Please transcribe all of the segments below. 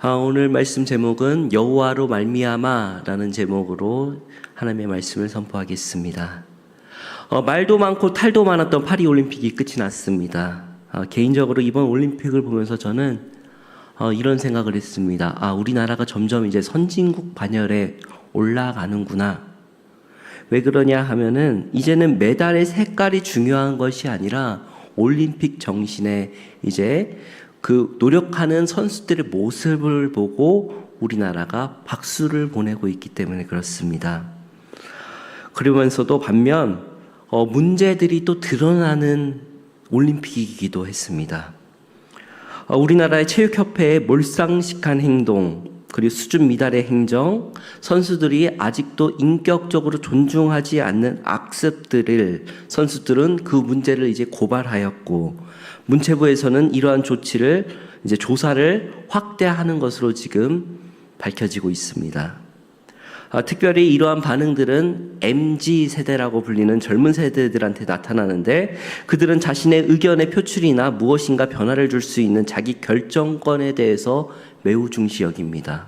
오늘 말씀 제목은 여호와로 말미암아라는 제목으로 하나님의 말씀을 선포하겠습니다. 말도 많고 탈도 많았던 파리 올림픽이 끝이 났습니다. 개인적으로 이번 올림픽을 보면서 저는 이런 생각을 했습니다. 우리나라가 점점 이제 선진국 반열에 올라가는구나. 왜 그러냐 하면은 이제는 메달의 색깔이 중요한 것이 아니라 올림픽 정신에 이제 그 노력하는 선수들의 모습을 보고 우리나라가 박수를 보내고 있기 때문에 그렇습니다. 그러면서도 반면 문제들이 또 드러나는 올림픽이기도 했습니다. 우리나라의 체육협회의 몰상식한 행동, 그리고 수준 미달의 행정, 선수들이 아직도 인격적으로 존중하지 않는 악습들을 선수들은 그 문제를 이제 고발하였고, 문체부에서는 이러한 조치를 이제 조사를 확대하는 것으로 지금 밝혀지고 있습니다. 특별히 이러한 반응들은 MZ 세대라고 불리는 젊은 세대들한테 나타나는데, 그들은 자신의 의견의 표출이나 무엇인가 변화를 줄 수 있는 자기 결정권에 대해서 매우 중시 여깁니다.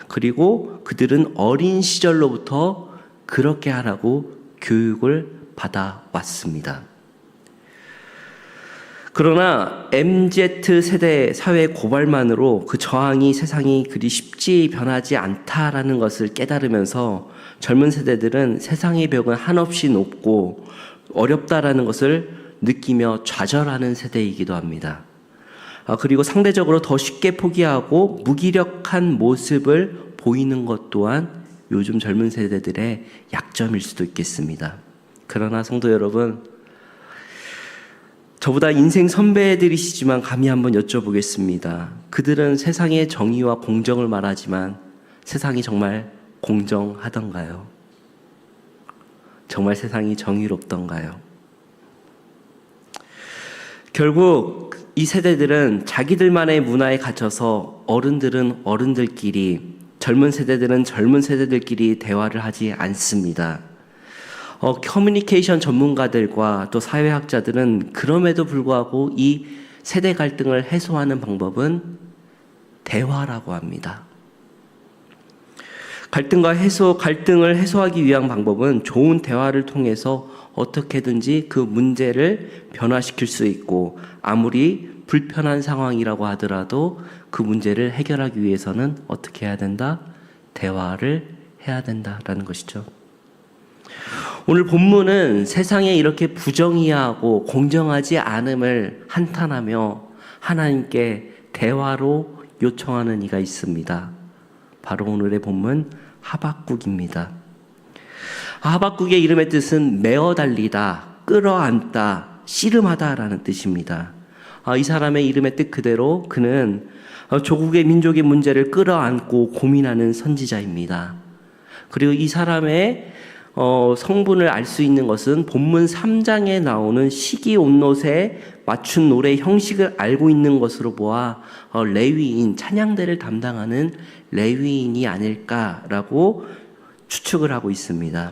그리고 그들은 어린 시절로부터 그렇게 하라고 교육을 받아왔습니다. 그러나 MZ 세대 사회 고발만으로 그 저항이 세상이 그리 쉽지 변하지 않다라는 것을 깨달으면서 젊은 세대들은 세상의 벽은 한없이 높고 어렵다라는 것을 느끼며 좌절하는 세대이기도 합니다. 그리고 상대적으로 더 쉽게 포기하고 무기력한 모습을 보이는 것 또한 요즘 젊은 세대들의 약점일 수도 있겠습니다. 그러나 성도 여러분, 저보다 인생 선배들이시지만 감히 한번 여쭤보겠습니다. 그들은 세상의 정의와 공정을 말하지만 세상이 정말 공정하던가요? 정말 세상이 정의롭던가요? 결국 이 세대들은 자기들만의 문화에 갇혀서 어른들은 어른들끼리, 젊은 세대들은 젊은 세대들끼리 대화를 하지 않습니다. 커뮤니케이션 전문가들과 또 사회학자들은 그럼에도 불구하고 이 세대 갈등을 해소하는 방법은 대화라고 합니다. 갈등을 해소하기 위한 방법은 좋은 대화를 통해서 어떻게든지 그 문제를 변화시킬 수 있고, 아무리 불편한 상황이라고 하더라도 그 문제를 해결하기 위해서는 어떻게 해야 된다? 대화를 해야 된다라는 것이죠. 오늘 본문은 세상에 이렇게 부정의하고 공정하지 않음을 한탄하며 하나님께 대화로 요청하는 이가 있습니다. 바로 오늘의 본문 하박국입니다. 하박국의 이름의 뜻은 메어 달리다, 끌어안다, 씨름하다라는 뜻입니다. 이 사람의 이름의 뜻 그대로 그는 조국의 민족의 문제를 끌어안고 고민하는 선지자입니다. 그리고 이 사람의 성분을 알 수 있는 것은 본문 3장에 나오는 시기 온롯에 맞춘 노래 형식을 알고 있는 것으로 보아 레위인, 찬양대를 담당하는 레위인이 아닐까라고 추측을 하고 있습니다.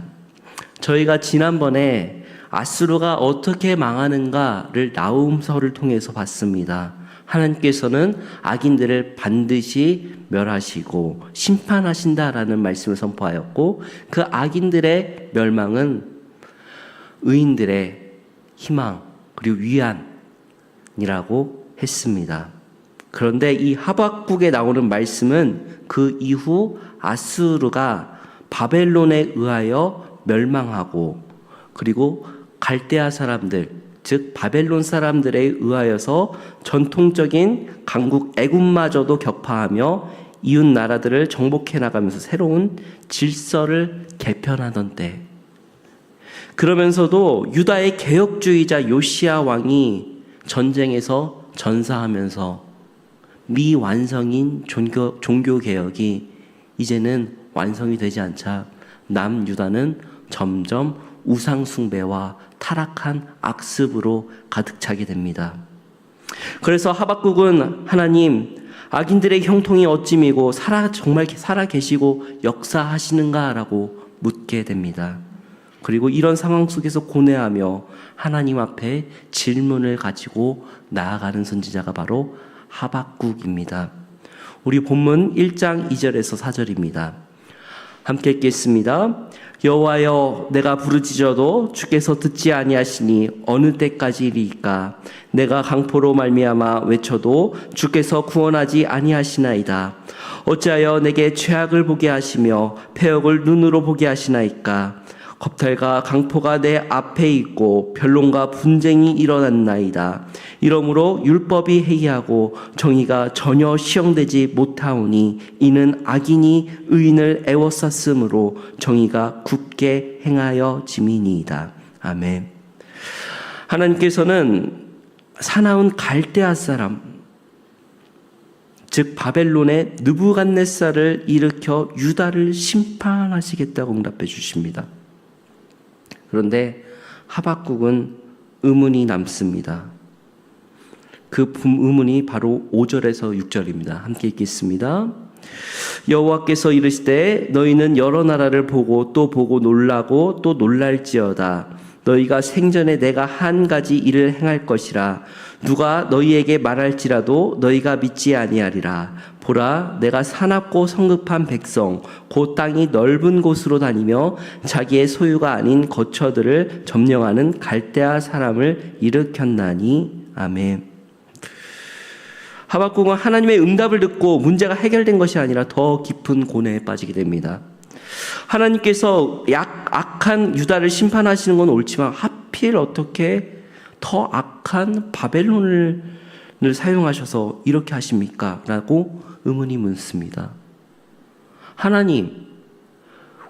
저희가 지난번에 아수르가 어떻게 망하는가를 나훔서를 통해서 봤습니다. 하나님께서는 악인들을 반드시 멸하시고 심판하신다라는 말씀을 선포하였고, 그 악인들의 멸망은 의인들의 희망 그리고 위안이라고 했습니다. 그런데 이 하박국에 나오는 말씀은 그 이후 아수르가 바벨론에 의하여 멸망하고, 그리고 갈대아 사람들, 즉 바벨론 사람들에 의하여서 전통적인 강국 애굽마저도 격파하며 이웃 나라들을 정복해 나가면서 새로운 질서를 개편하던 때, 그러면서도 유다의 개혁주의자 요시야 왕이 전쟁에서 전사하면서 미완성인 종교개혁이 이제는 완성이 되지 않자 남유다는 점점 우상숭배와 타락한 악습으로 가득 차게 됩니다. 그래서 하박국은 하나님, 악인들의 형통이 어찌미고 정말 살아 계시고 역사하시는가라고 묻게 됩니다. 그리고 이런 상황 속에서 고뇌하며 하나님 앞에 질문을 가지고 나아가는 선지자가 바로 하박국입니다. 우리 본문 1장 2절에서 4절입니다. 함께 읽겠습니다. 여호와여, 내가 부르짖어도 주께서 듣지 아니하시니 어느 때까지리이까? 내가 강포로 말미암아 외쳐도 주께서 구원하지 아니하시나이다. 어찌하여 내게 죄악을 보게 하시며 패역을 눈으로 보게 하시나이까? 겁탈과 강포가 내 앞에 있고 변론과 분쟁이 일어났나이다. 이러므로 율법이 해이하고 정의가 전혀 시행되지 못하오니 이는 악인이 의인을 애워쌌으므로 정의가 굳게 행하여 짐이니이다. 아멘. 하나님께서는 사나운 갈대아 사람, 즉 바벨론의 느부갓네살을 일으켜 유다를 심판하시겠다고 응답해 주십니다. 그런데 하박국은 의문이 남습니다. 그 의문이 바로 5절에서 6절입니다. 함께 읽겠습니다. 여호와께서 이르시되 너희는 여러 나라를 보고 또 보고 놀라고 또 놀랄지어다. 너희가 생전에 내가 한 가지 일을 행할 것이라. 누가 너희에게 말할지라도 너희가 믿지 아니하리라. 보라, 내가 사납고 성급한 백성 곧 땅이 넓은 곳으로 다니며 자기의 소유가 아닌 거처들을 점령하는 갈대아 사람을 일으켰나니. 아멘. 하박국은 하나님의 응답을 듣고 문제가 해결된 것이 아니라 더 깊은 고뇌에 빠지게 됩니다. 하나님께서 악한 유다를 심판하시는 건 옳지만 하필 어떻게 더 악한 바벨론을 사용하셔서 이렇게 하십니까? 라고 의문이 묻습니다. 하나님,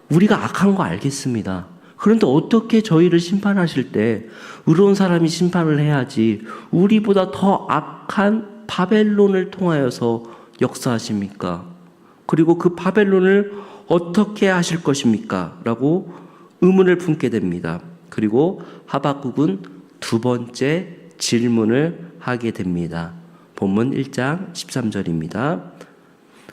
우리가 악한 거 알겠습니다. 그런데 어떻게 저희를 심판하실 때 의로운 사람이 심판을 해야지 우리보다 더 악한 바벨론을 통하여서 역사하십니까? 그리고 그 바벨론을 어떻게 하실 것입니까? 라고 의문을 품게 됩니다. 그리고 하박국은 두 번째 질문을 하게 됩니다. 본문 1장 13절입니다.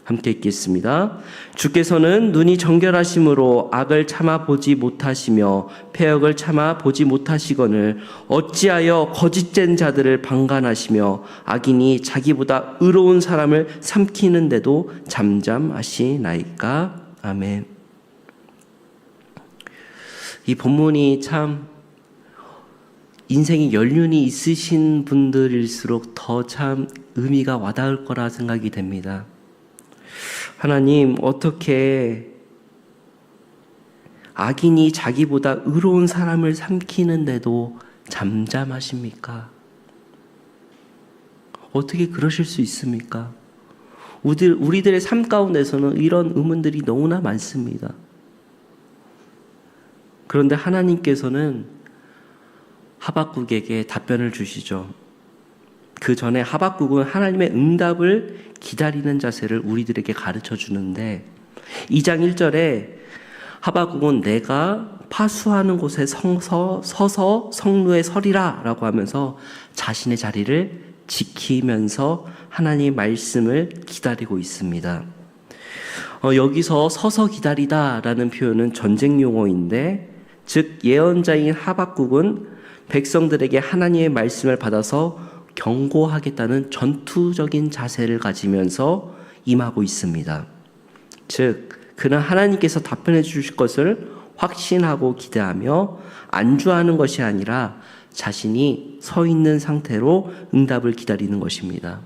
함께 읽겠습니다. 주께서는 눈이 정결하심으로 악을 참아 보지 못하시며 패역을 참아 보지 못하시거늘 어찌하여 거짓된 자들을 방관하시며 악인이 자기보다 의로운 사람을 삼키는데도 잠잠하시나이까? 아멘. 이 본문이 참 인생에 연륜이 있으신 분들일수록 더 참 의미가 와닿을 거라 생각이 됩니다. 하나님, 어떻게 악인이 자기보다 의로운 사람을 삼키는데도 잠잠하십니까? 어떻게 그러실 수 있습니까? 우리들의 삶 가운데서는 이런 의문들이 너무나 많습니다. 그런데 하나님께서는 하박국에게 답변을 주시죠. 그 전에 하박국은 하나님의 응답을 기다리는 자세를 우리들에게 가르쳐 주는데 2장 1절에 하박국은 내가 파수하는 곳에 서서 성루에 서리라 라고 하면서 자신의 자리를 지키면서 하나님의 말씀을 기다리고 있습니다. 여기서 서서 기다리다라는 표현은 전쟁 용어인데 즉 예언자인 하박국은 백성들에게 하나님의 말씀을 받아서 경고하겠다는 전투적인 자세를 가지면서 임하고 있습니다. 즉 그는 하나님께서 답변해 주실 것을 확신하고 기대하며 안주하는 것이 아니라 자신이 서 있는 상태로 응답을 기다리는 것입니다.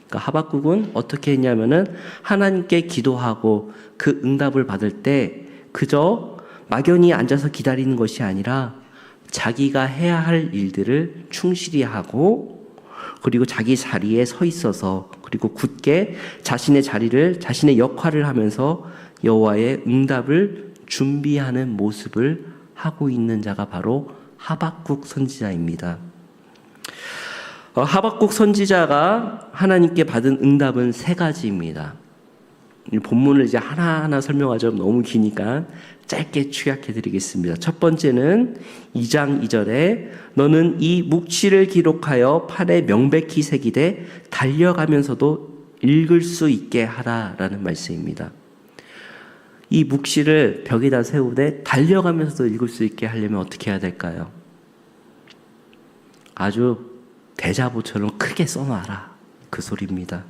그러니까 하박국은 어떻게 했냐면은 하나님께 기도하고 그 응답을 받을 때 그저 막연히 앉아서 기다리는 것이 아니라 자기가 해야 할 일들을 충실히 하고 그리고 자기 자리에 서 있어서 그리고 굳게 자신의 자리를 자신의 역할을 하면서 여호와의 응답을 준비하는 모습을 하고 있는 자가 바로 하박국 선지자입니다. 하박국 선지자가 하나님께 받은 응답은 3가지입니다. 본문을 이제 하나하나 설명하자면 너무 기니까 짧게 축약해 드리겠습니다. 첫 번째는 2장 2절에 너는 이 묵시를 기록하여 판에 명백히 새기되 달려가면서도 읽을 수 있게 하라라는 말씀입니다. 이 묵시를 벽에다 세우되 달려가면서도 읽을 수 있게 하려면 어떻게 해야 될까요? 아주 대자보처럼 크게 써놔라 그 소리입니다.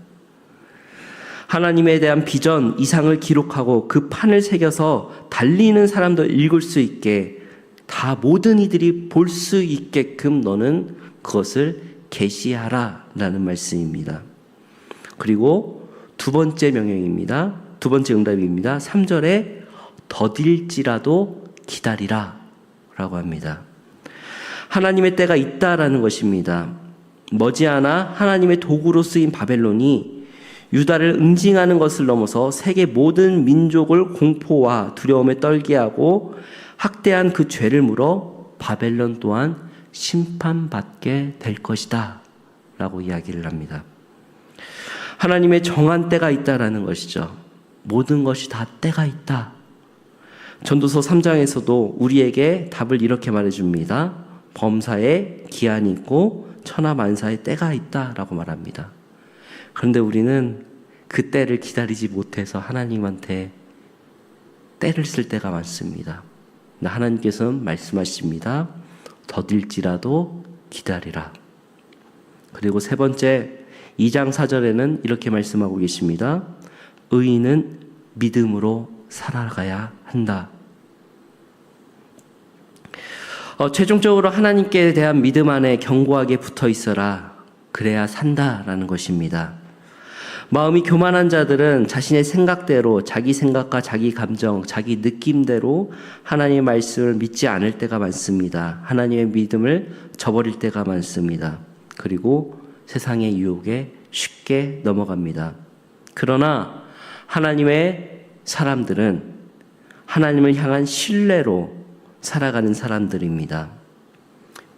하나님에 대한 비전, 이상을 기록하고 그 판을 새겨서 달리는 사람도 읽을 수 있게 다 모든 이들이 볼 수 있게끔 너는 그것을 계시하라 라는 말씀입니다. 그리고 두 번째 명령입니다. 두 번째 응답입니다. 3절에 더딜지라도 기다리라 라고 합니다. 하나님의 때가 있다라는 것입니다. 머지않아 하나님의 도구로 쓰인 바벨론이 유다를 응징하는 것을 넘어서 세계 모든 민족을 공포와 두려움에 떨게 하고 학대한 그 죄를 물어 바벨론 또한 심판받게 될 것이다 라고 이야기를 합니다. 하나님의 정한 때가 있다라는 것이죠. 모든 것이 다 때가 있다. 전도서 3장에서도 우리에게 답을 이렇게 말해줍니다. 범사에 기한이 있고 천하만사에 때가 있다라고 말합니다. 그런데 우리는 그 때를 기다리지 못해서 하나님한테 때를 쓸 때가 많습니다. 하나님께서는 말씀하십니다. 더딜지라도 기다리라. 그리고 세 번째 2장 4절에는 이렇게 말씀하고 계십니다. 의인은 믿음으로 살아가야 한다. 최종적으로 하나님께 대한 믿음 안에 견고하게 붙어 있어라. 그래야 산다라는 것입니다. 마음이 교만한 자들은 자신의 생각대로, 자기 생각과 자기 감정, 자기 느낌대로 하나님의 말씀을 믿지 않을 때가 많습니다. 하나님의 믿음을 저버릴 때가 많습니다. 그리고 세상의 유혹에 쉽게 넘어갑니다. 그러나 하나님의 사람들은 하나님을 향한 신뢰로 살아가는 사람들입니다.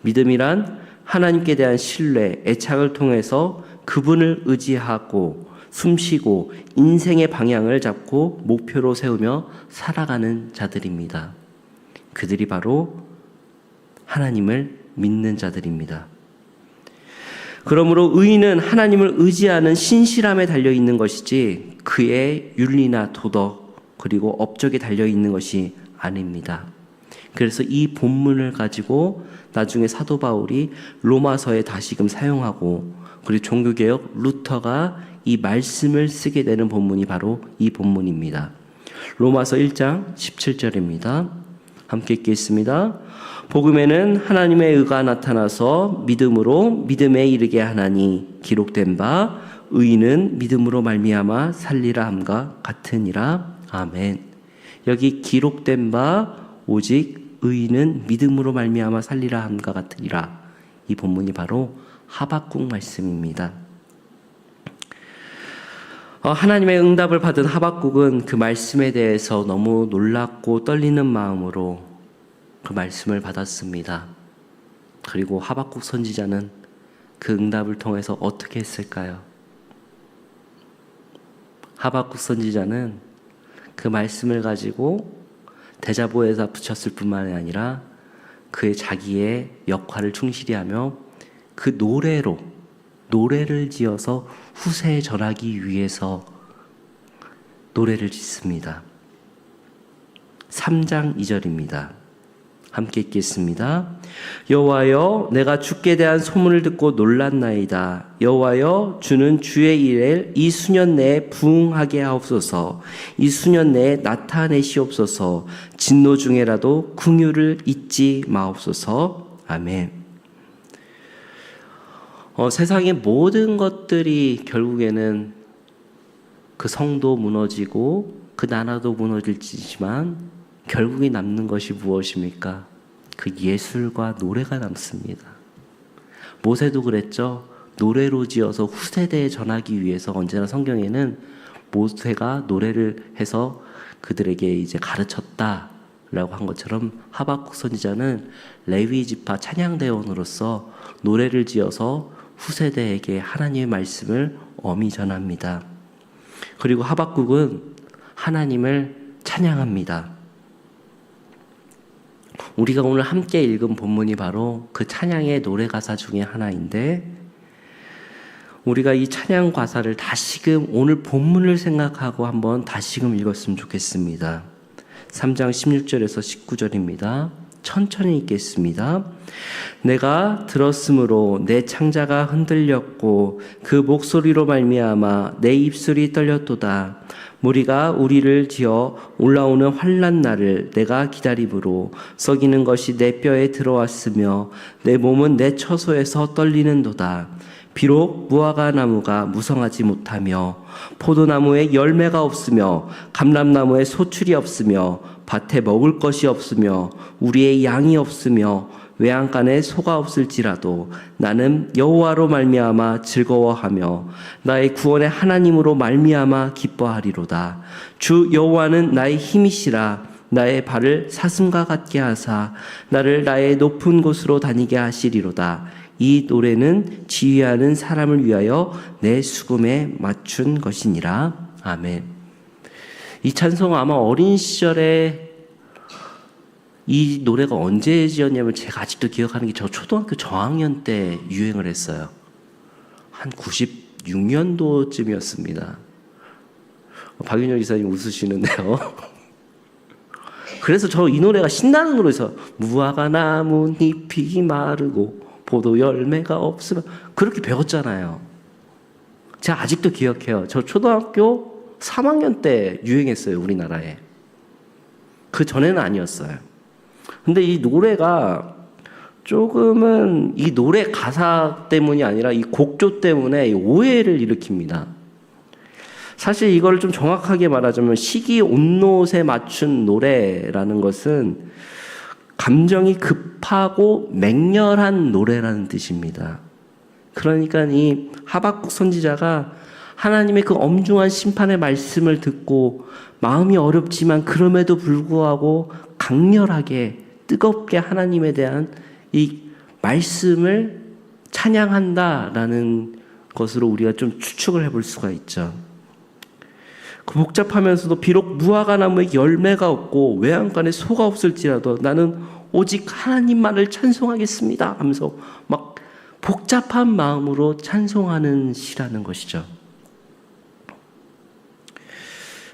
믿음이란 하나님께 대한 신뢰, 애착을 통해서 그분을 의지하고 숨쉬고 인생의 방향을 잡고 목표로 세우며 살아가는 자들입니다. 그들이 바로 하나님을 믿는 자들입니다. 그러므로 의인은 하나님을 의지하는 신실함에 달려있는 것이지 그의 윤리나 도덕 그리고 업적에 달려있는 것이 아닙니다. 그래서 이 본문을 가지고 나중에 사도 바울이 로마서에 다시금 사용하고 그리고 종교개혁 루터가 이 말씀을 쓰게 되는 본문이 바로 이 본문입니다. 로마서 1장 17절입니다. 함께 읽겠습니다. 복음에는 하나님의 의가 나타나서 믿음으로 믿음에 이르게 하나니 기록된 바 의인은 믿음으로 말미암아 살리라 함과 같으니라. 아멘. 여기 기록된 바 오직 의인은 믿음으로 말미암아 살리라 함과 같으리라. 이 본문이 바로 하박국 말씀입니다. 하나님의 응답을 받은 하박국은 그 말씀에 대해서 너무 놀랍고 떨리는 마음으로 그 말씀을 받았습니다. 그리고 하박국 선지자는 그 응답을 통해서 어떻게 했을까요? 하박국 선지자는 그 말씀을 가지고 대자보에다 붙였을 뿐만이 아니라 그의 자기의 역할을 충실히 하며 그 노래를 지어서 후세에 전하기 위해서 노래를 짓습니다. 3장 2절입니다. 함께 읽겠습니다. 여호와여 내가 주께 대한 소문을 듣고 놀랐나이다. 여호와여 주는 주의 일을 이 수년 내에 부응하게 하옵소서. 이 수년 내에 나타내시옵소서. 진노 중에라도 긍휼을 잊지 마옵소서. 아멘. 세상의 모든 것들이 결국에는 그 성도 무너지고 그 나라도 무너질지만 결국에 남는 것이 무엇입니까? 그 예술과 노래가 남습니다. 모세도 그랬죠. 노래로 지어서 후세대에 전하기 위해서 언제나 성경에는 모세가 노래를 해서 그들에게 이제 가르쳤다라고 한 것처럼 하박국 선지자는 레위 지파 찬양대원으로서 노래를 지어서 후세대에게 하나님의 말씀을 엄히 전합니다. 그리고 하박국은 하나님을 찬양합니다. 우리가 오늘 함께 읽은 본문이 바로 그 찬양의 노래 가사 중에 하나인데 우리가 이 찬양 가사를 다시금 오늘 본문을 생각하고 한번 다시금 읽었으면 좋겠습니다. 3장 16절에서 19절입니다. 천천히 읽겠습니다. 내가 들었으므로 내 창자가 흔들렸고 그 목소리로 말미암아 내 입술이 떨렸도다. 무리가 우리를 지어 올라오는 환난 날을 내가 기다림으로 썩이는 것이 내 뼈에 들어왔으며 내 몸은 내 처소에서 떨리는도다. 비록 무화과 나무가 무성하지 못하며 포도나무에 열매가 없으며 감람나무에 소출이 없으며 밭에 먹을 것이 없으며 우리의 양이 없으며 외양간에 소가 없을지라도 나는 여호와로 말미암아 즐거워하며 나의 구원의 하나님으로 말미암아 기뻐하리로다. 주 여호와는 나의 힘이시라. 나의 발을 사슴과 같게 하사 나를 나의 높은 곳으로 다니게 하시리로다. 이 노래는 지휘하는 사람을 위하여 내 수금에 맞춘 것이니라. 아멘. 이 찬송 아마 어린 시절에 이 노래가 언제 지었냐면 제가 아직도 기억하는 게 저 초등학교 저학년 때 유행을 했어요. 한 96년도쯤이었습니다. 박윤열 이사님 웃으시는데요. 그래서 저 이 노래가 신나는 노래에서 무화과 나무 잎이 마르고 포도 열매가 없으면 그렇게 배웠잖아요. 제가 아직도 기억해요. 저 초등학교 3학년 때 유행했어요, 우리나라에. 그 전에는 아니었어요. 근데 이 노래가 조금은 이 노래 가사 때문이 아니라 이 곡조 때문에 오해를 일으킵니다. 사실 이걸 좀 정확하게 말하자면 시기 온롯에 맞춘 노래라는 것은 감정이 급하고 맹렬한 노래라는 뜻입니다. 그러니까 이 하박국 선지자가 하나님의 그 엄중한 심판의 말씀을 듣고 마음이 어렵지만 그럼에도 불구하고 강렬하게 뜨겁게 하나님에 대한 이 말씀을 찬양한다라는 것으로 우리가 좀 추측을 해볼 수가 있죠. 그 복잡하면서도 비록 무화과 나무에 열매가 없고 외양간에 소가 없을지라도 나는 오직 하나님만을 찬송하겠습니다 하면서 막 복잡한 마음으로 찬송하는 시라는 것이죠.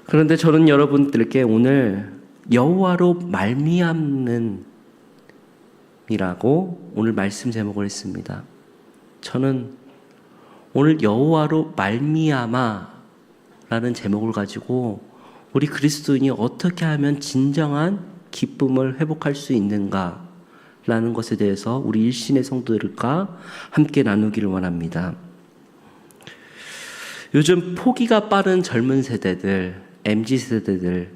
그런데 저는 여러분들께 오늘 여호와로 말미암는 이라고 오늘 말씀 제목을 했습니다. 저는 오늘 여호와로 말미암아 라는 제목을 가지고 우리 그리스도인이 어떻게 하면 진정한 기쁨을 회복할 수 있는가 라는 것에 대해서 우리 일신의 성도들과 함께 나누기를 원합니다. 요즘 포기가 빠른 젊은 세대들, MZ세대들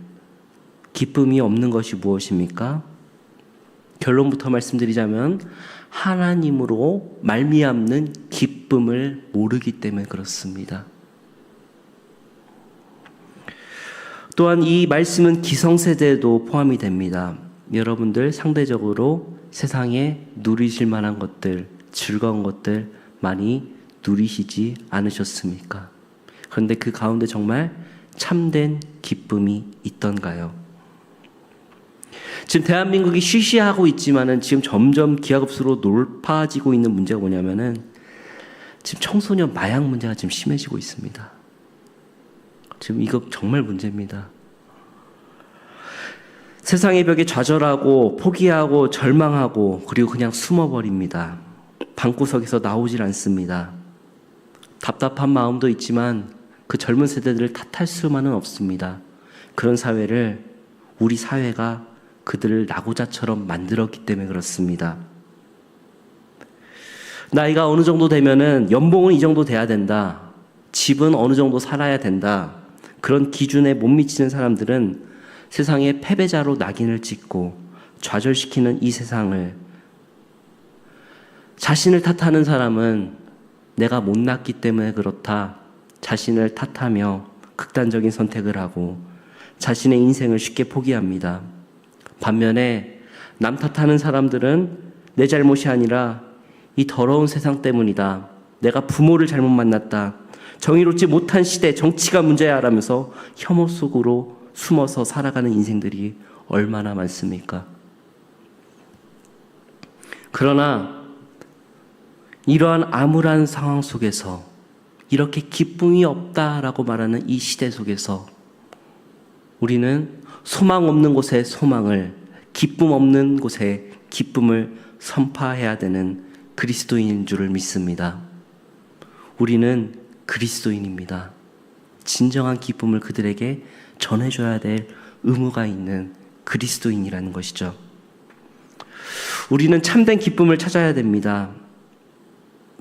기쁨이 없는 것이 무엇입니까? 결론부터 말씀드리자면 하나님으로 말미암는 기쁨을 모르기 때문에 그렇습니다. 또한 이 말씀은 기성세대에도 포함이 됩니다. 여러분들 상대적으로 세상에 누리실 만한 것들, 즐거운 것들 많이 누리시지 않으셨습니까? 그런데 그 가운데 정말 참된 기쁨이 있던가요? 지금 대한민국이 쉬쉬하고 있지만은 지금 점점 기하급수로 높아지고 있는 문제가 뭐냐면은 지금 청소년 마약 문제가 지금 심해지고 있습니다. 지금 이거 정말 문제입니다. 세상의 벽에 좌절하고 포기하고 절망하고 그리고 그냥 숨어버립니다. 방구석에서 나오질 않습니다. 답답한 마음도 있지만 그 젊은 세대들을 탓할 수만은 없습니다. 그런 사회를 우리 사회가 그들을 낙오자처럼 만들었기 때문에 그렇습니다. 나이가 어느 정도 되면은 연봉은 이 정도 돼야 된다. 집은 어느 정도 살아야 된다. 그런 기준에 못 미치는 사람들은 세상의 패배자로 낙인을 찍고 좌절시키는 이 세상을, 자신을 탓하는 사람은 내가 못났기 때문에 그렇다. 자신을 탓하며 극단적인 선택을 하고 자신의 인생을 쉽게 포기합니다. 반면에 남 탓하는 사람들은 내 잘못이 아니라 이 더러운 세상 때문이다. 내가 부모를 잘못 만났다. 정의롭지 못한 시대, 정치가 문제야 라면서 혐오 속으로 숨어서 살아가는 인생들이 얼마나 많습니까? 그러나 이러한 암울한 상황 속에서 이렇게 기쁨이 없다라고 말하는 이 시대 속에서 우리는 소망 없는 곳에 소망을, 기쁨 없는 곳에 기쁨을 선포해야 되는 그리스도인인 줄을 믿습니다. 우리는 그리스도인입니다. 진정한 기쁨을 그들에게 전해줘야 될 의무가 있는 그리스도인이라는 것이죠. 우리는 참된 기쁨을 찾아야 됩니다.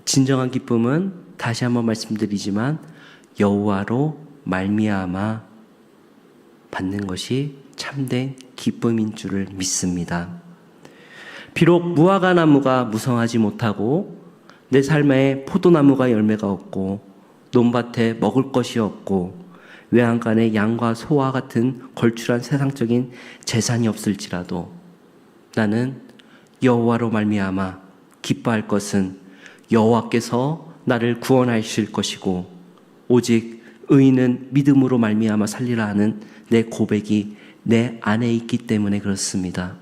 진정한 기쁨은 다시 한번 말씀드리지만 여호와로 말미암아 받는 것이 참된 기쁨인 줄을 믿습니다. 비록 무화과 나무가 무성하지 못하고 내 삶에 포도나무가 열매가 없고 논밭에 먹을 것이 없고 외양간에 양과 소와 같은 걸출한 세상적인 재산이 없을지라도 나는 여호와로 말미암아 기뻐할 것은 여호와께서 나를 구원하실 것이고 오직 의인은 믿음으로 말미암아 살리라 하는 내 고백이 내 안에 있기 때문에 그렇습니다.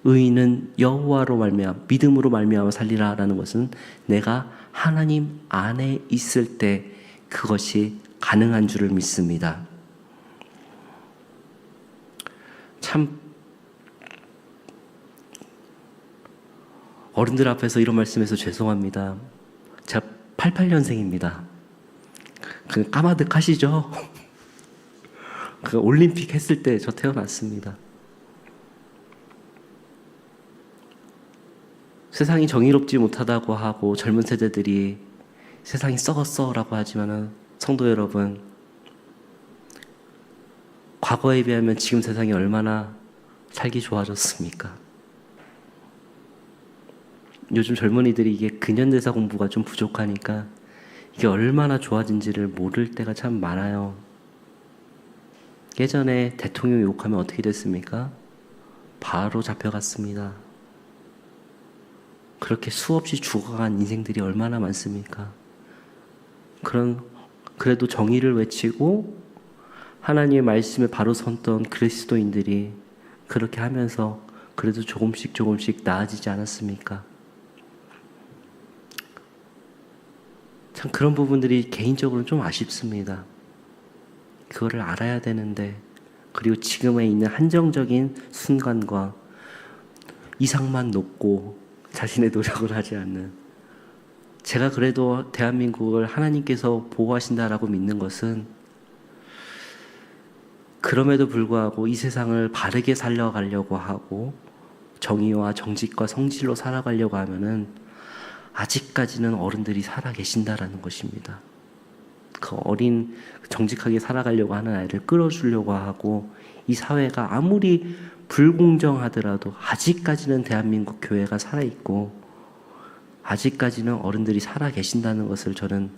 의인은 여호와로 말미암아 믿음으로 말미암아 살리라라는 것은 내가 하나님 안에 있을 때 그것이 가능한 줄을 믿습니다. 참 어른들 앞에서 이런 말씀해서 죄송합니다. 제가 88년생입니다. 그 까마득하시죠? 그 올림픽 했을 때 저 태어났습니다. 세상이 정의롭지 못하다고 하고 젊은 세대들이 세상이 썩었어 라고 하지만은 성도 여러분, 과거에 비하면 지금 세상이 얼마나 살기 좋아졌습니까? 요즘 젊은이들이 이게 근현대사 공부가 좀 부족하니까 이게 얼마나 좋아진지를 모를 때가 참 많아요. 예전에 대통령 욕하면 어떻게 됐습니까? 바로 잡혀갔습니다. 그렇게 수없이 죽어간 인생들이 얼마나 많습니까? 그래도 정의를 외치고 하나님의 말씀에 바로 섰던 그리스도인들이 그렇게 하면서 그래도 조금씩 나아지지 않았습니까? 참 그런 부분들이 개인적으로는 좀 아쉽습니다. 그거를 알아야 되는데, 그리고 지금에 있는 한정적인 순간과 이상만 높고 자신의 노력을 하지 않는, 제가 그래도 대한민국을 하나님께서 보호하신다라고 믿는 것은 그럼에도 불구하고 이 세상을 바르게 살려가려고 하고 정의와 정직과 성질로 살아가려고 하면은 아직까지는 어른들이 살아 계신다라는 것입니다. 그 어린 정직하게 살아가려고 하는 아이를 끌어주려고 하고 이 사회가 아무리 불공정하더라도 아직까지는 대한민국 교회가 살아있고 아직까지는 어른들이 살아 계신다는 것을 저는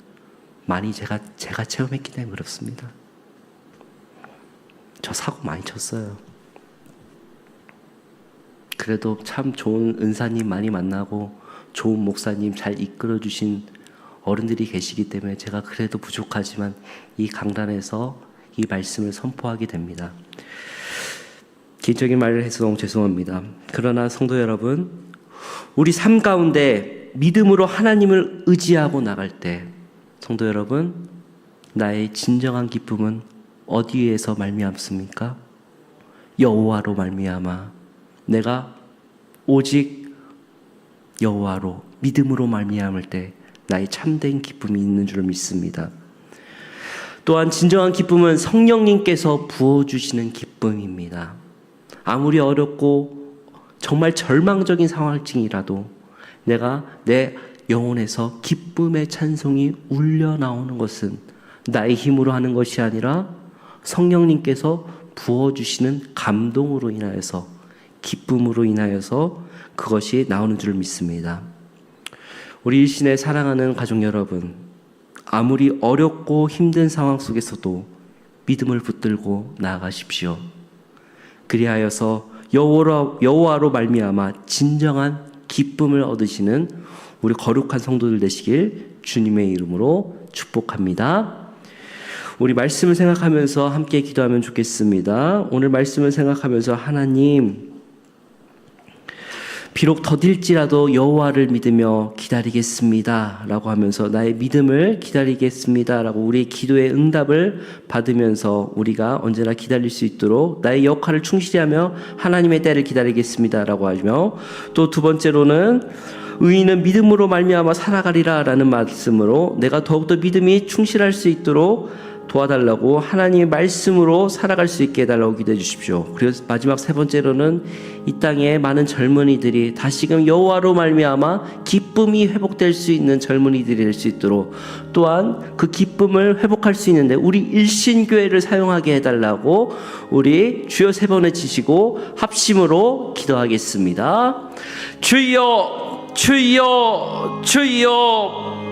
많이 제가 체험했기 때문에 그렇습니다. 저 사고 많이 쳤어요. 그래도 참 좋은 은사님 많이 만나고 좋은 목사님 잘 이끌어주신 어른들이 계시기 때문에 제가 그래도 부족하지만 이 강단에서 이 말씀을 선포하게 됩니다. 개인적인 말을 해서 너무 죄송합니다. 그러나 성도 여러분, 우리 삶 가운데 믿음으로 하나님을 의지하고 나갈 때 성도 여러분, 나의 진정한 기쁨은 어디에서 말미암습니까? 여호와로 말미암아 내가 오직 여호와로 믿음으로 말미암을 때 나의 참된 기쁨이 있는 줄 믿습니다. 또한 진정한 기쁨은 성령님께서 부어주시는 기쁨입니다. 아무리 어렵고 정말 절망적인 상황일지라도 내가 내 영혼에서 기쁨의 찬송이 울려 나오는 것은 나의 힘으로 하는 것이 아니라 성령님께서 부어주시는 감동으로 인하여서, 기쁨으로 인하여서 그것이 나오는 줄 믿습니다. 우리 일신의 사랑하는 가족 여러분, 아무리 어렵고 힘든 상황 속에서도 믿음을 붙들고 나아가십시오. 그리하여서 여호와로 말미암아 진정한 기쁨을 얻으시는 우리 거룩한 성도들 되시길 주님의 이름으로 축복합니다. 우리 말씀을 생각하면서 함께 기도하면 좋겠습니다. 오늘 말씀을 생각하면서 하나님, 비록 더딜지라도 여호와를 믿으며 기다리겠습니다 라고 하면서 나의 믿음을 기다리겠습니다 라고 우리의 기도의 응답을 받으면서 우리가 언제나 기다릴 수 있도록 나의 역할을 충실히 하며 하나님의 때를 기다리겠습니다 라고 하며, 또 두 번째로는 의인은 믿음으로 말미암아 살아가리라 라는 말씀으로 내가 더욱더 믿음이 충실할 수 있도록 도와달라고 하나님의 말씀으로 살아갈 수 있게 해달라고 기도해 주십시오. 그리고 마지막 세 번째로는 이 땅에 많은 젊은이들이 다시금 여호와로 말미암아 기쁨이 회복될 수 있는 젊은이들이 될 수 있도록, 또한 그 기쁨을 회복할 수 있는데 우리 일신교회를 사용하게 해달라고 우리 주여 세 번을 치시고 합심으로 기도하겠습니다. 주여 주여 주여